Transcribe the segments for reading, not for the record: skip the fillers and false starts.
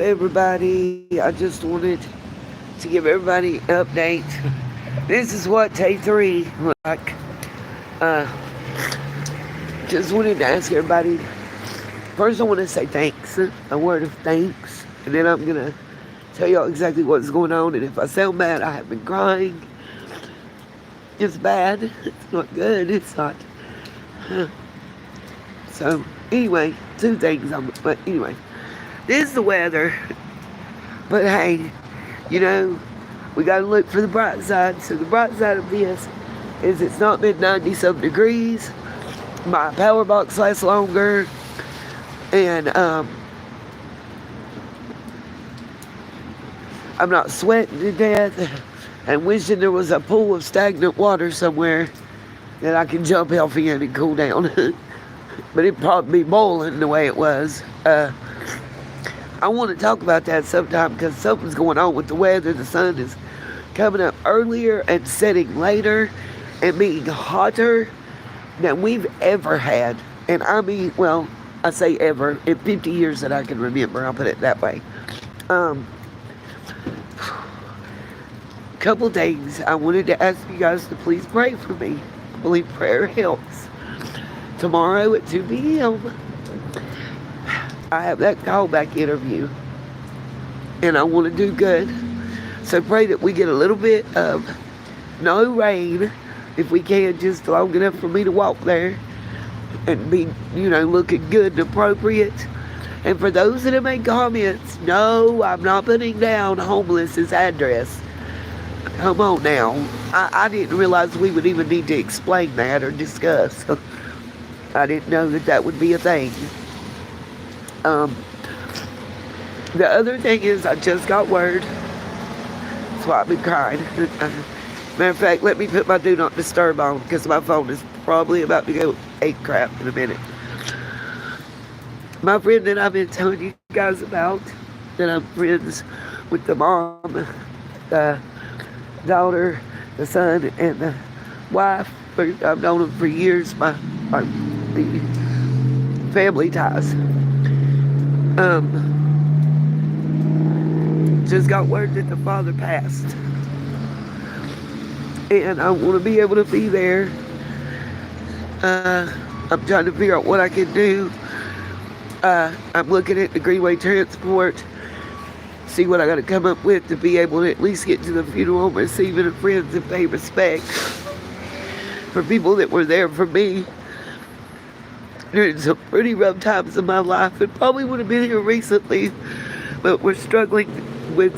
everybody. I just wanted to give everybody an update. This is what day 3 look like. Uh, just wanted to ask everybody. First, I want to say thanks, a word of thanks, and then I'm gonna tell y'all exactly what's going on. And if I sound bad, I have been crying. It's bad. It's not good. It's not. So anyway, two things. But anyway, this is the weather. But hey, we got to look for the bright side. So the bright side of this is it's not been 90-something degrees. My power box lasts longer. And I'm not sweating to death and wishing there was a pool of stagnant water somewhere that I can jump off in and cool down. But it'd probably be boiling the way it was. I want to talk about that sometime because something's going on with the weather. The sun is coming up earlier and setting later and being hotter than we've ever had. And I mean, well, I say ever, in 50 years that I can remember, I'll put it that way. Couple things I wanted to ask you guys to please pray for me. I believe prayer helps. Tomorrow at 2 p.m. I have that callback interview and I want to do good. So pray that we get a little bit of no rain, if we can, just long enough for me to walk there and be, looking good and appropriate. And for those that have made comments, no, I'm not putting down homeless's address. Come on now. I didn't realize we would even need to explain that or discuss. I didn't know that would be a thing. The other thing is I just got word. That's why I've been crying. Matter of fact, let me put my do not disturb on because my phone is probably about to go ape crap in a minute. My friend that I've been telling you guys about, that I'm friends with the mom, the daughter, the son, and the wife. I've known them for years, the family ties. Just got word that the father passed. And I want to be able to be there. I'm trying to figure out what I can do. I'm looking at the Greenway Transport, see what I got to come up with to be able to at least get to the funeral, receiving the friends and pay respect for people that were there for me during some pretty rough times in my life and probably would have been here recently, but we're struggling with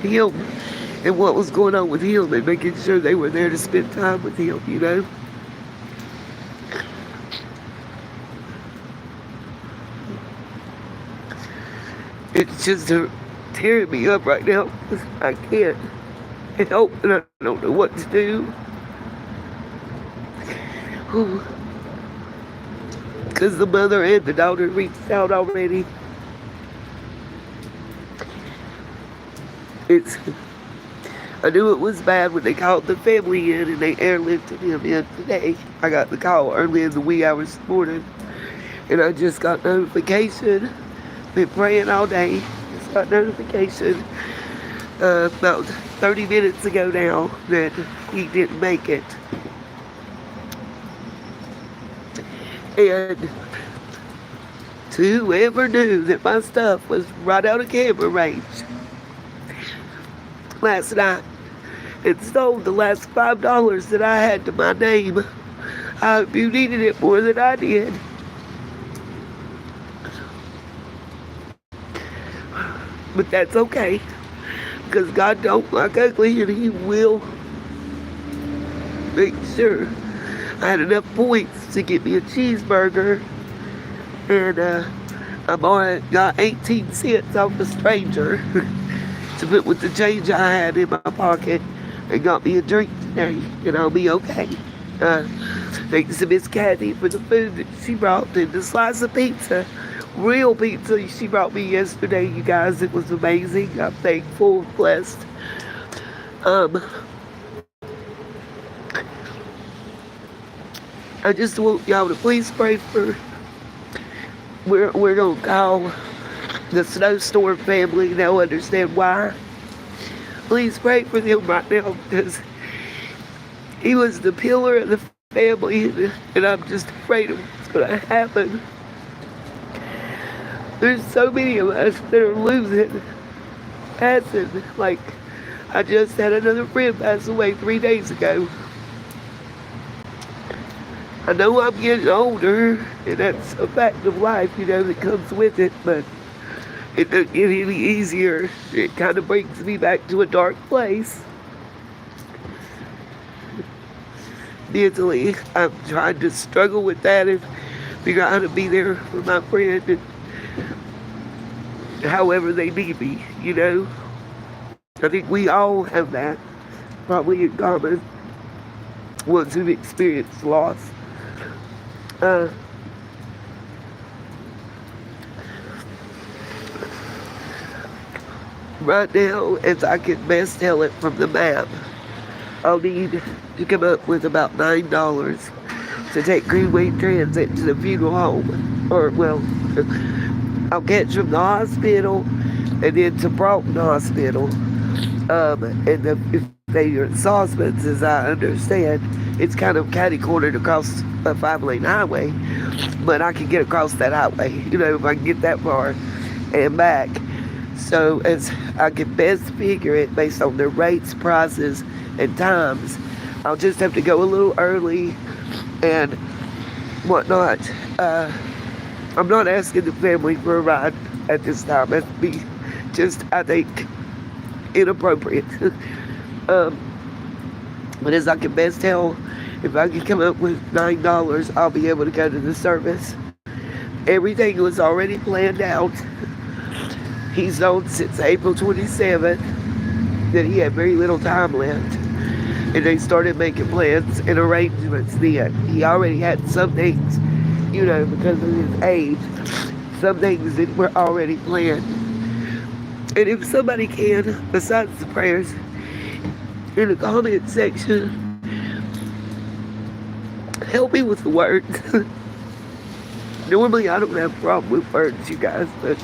him and what was going on with him and making sure they were there to spend time with him. It's just tearing me up right now because I can't help and I don't know what to do. Because the mother and the daughter reached out already. I knew it was bad when they called the family in and they airlifted him in today. I got the call early in the wee hours this morning. And I just got notification. Been praying all day. Just got notification about 30 minutes ago now that he didn't make it. And to whoever knew that my stuff was right out of camera range last night and sold the last $5 that I had to my name, I hope you needed it more than I did. But that's okay, because God don't like ugly and He will make sure I had enough points to get me a cheeseburger. And I got 18 cents off a stranger to put with the change I had in my pocket and got me a drink today, and I'll be okay. Thanks to Miss Kathy for the food that she brought and the slice of pizza. Real pizza she brought me yesterday, you guys. It was amazing. I'm thankful and blessed. I just want y'all to please pray for. We're gonna call the snowstorm family, they'll understand why. Please pray for them right now, because he was the pillar of the family, and I'm just afraid of what's going to happen. There's so many of us that are losing, passing. Like, I just had another friend pass away 3 days ago. I know I'm getting older, and that's a fact of life, that comes with it, but it doesn't get any easier. It kind of brings me back to a dark place. Mentally, I'm trying to struggle with that and figure out how to be there for my friend and however they need me, I think we all have that, probably in common, once we've experienced loss. Right now, as I can best tell it from the map, I'll need to come up with about $9 to take Greenway Transit to the funeral home. Or, well, I'll catch from the hospital and then to Broughton Hospital. And if they are Sosmans, as I understand, it's kind of catty-cornered across a 5-lane highway. But I can get across that highway, if I can get that far and back. So as I can best figure it based on their rates, prices, and times, I'll just have to go a little early and whatnot. I'm not asking the family for a ride at this time. That'd be just, I think, inappropriate. But as I can best tell, if I can come up with $9, I'll be able to go to the service. Everything was already planned out. He's known since April 27th that he had very little time left. And they started making plans and arrangements then. He already had some things, because of his age, some things that were already planned. And if somebody can, besides the prayers, in the comment section, help me with the words. Normally I don't have a problem with words, you guys, but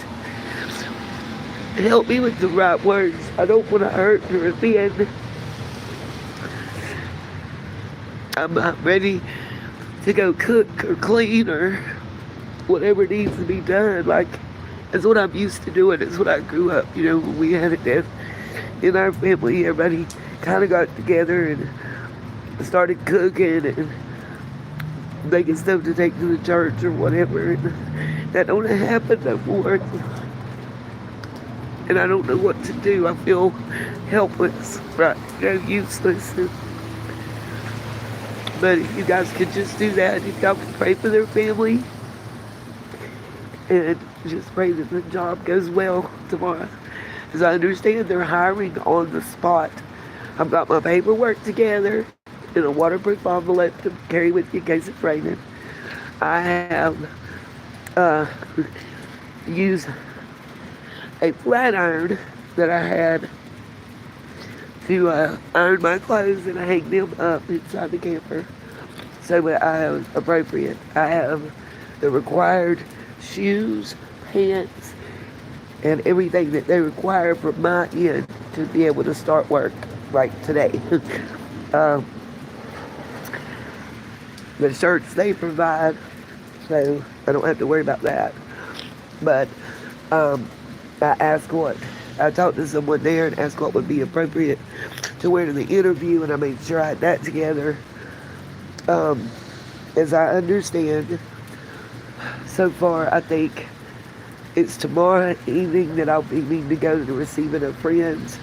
help me with the right words. I don't want to hurt or offend. I'm not ready to go cook or clean or whatever needs to be done. Like, it's what I'm used to doing. It's what I grew up, when we had it in our family. Everybody kind of got together and started cooking and making stuff to take to the church or whatever. And that don't happen no more. And I don't know what to do. I feel helpless, right? Useless. But if you guys could just do that, if y'all could pray for their family and just pray that the job goes well tomorrow. As I understand, they're hiring on the spot. I've got my paperwork together in a waterproof envelope to carry with you in case it's raining. I have used a flat iron that I had to iron my clothes, and I hang them up inside the camper so that I have appropriate. I have the required shoes, pants, and everything that they require from my end to be able to start work right today. The shirts they provide, so I don't have to worry about that. But I talked to someone there and asked what would be appropriate to wear to the interview, and I made sure I had that together. As I understand, so far I think it's tomorrow evening that I'll be needing to go to the receiving of friends,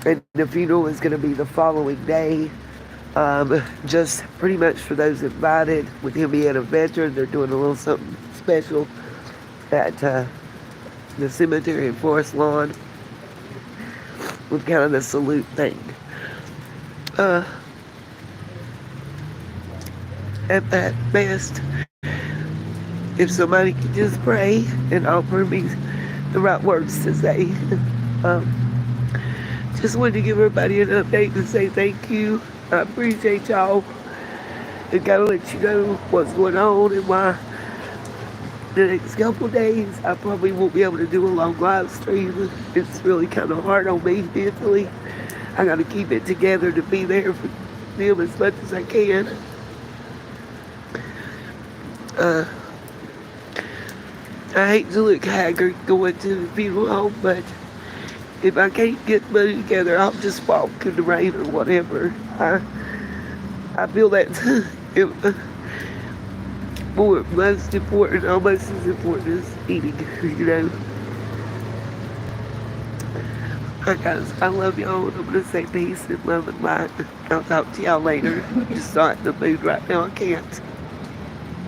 and the funeral is going to be the following day. Just pretty much for those invited. With him being a veteran, they're doing a little something special at the cemetery in Forest Lawn with kind of the salute thing. At that best, if somebody could just pray and offer me the right words to say. Just wanted to give everybody an update and say thank you. I appreciate y'all and gotta let you know what's going on and why the next couple days, I probably won't be able to do a long live stream. It's really kind of hard on me mentally. I got to keep it together to be there for them as much as I can. I hate to look haggard going to the funeral home, but if I can't get money together, I'll just walk in the rain or whatever. I feel that's most important, almost as important as eating, you know. Alright guys, I love y'all. I'm going to say peace and love and light. I'll talk to y'all later. I'm just not in the mood right now. I can't.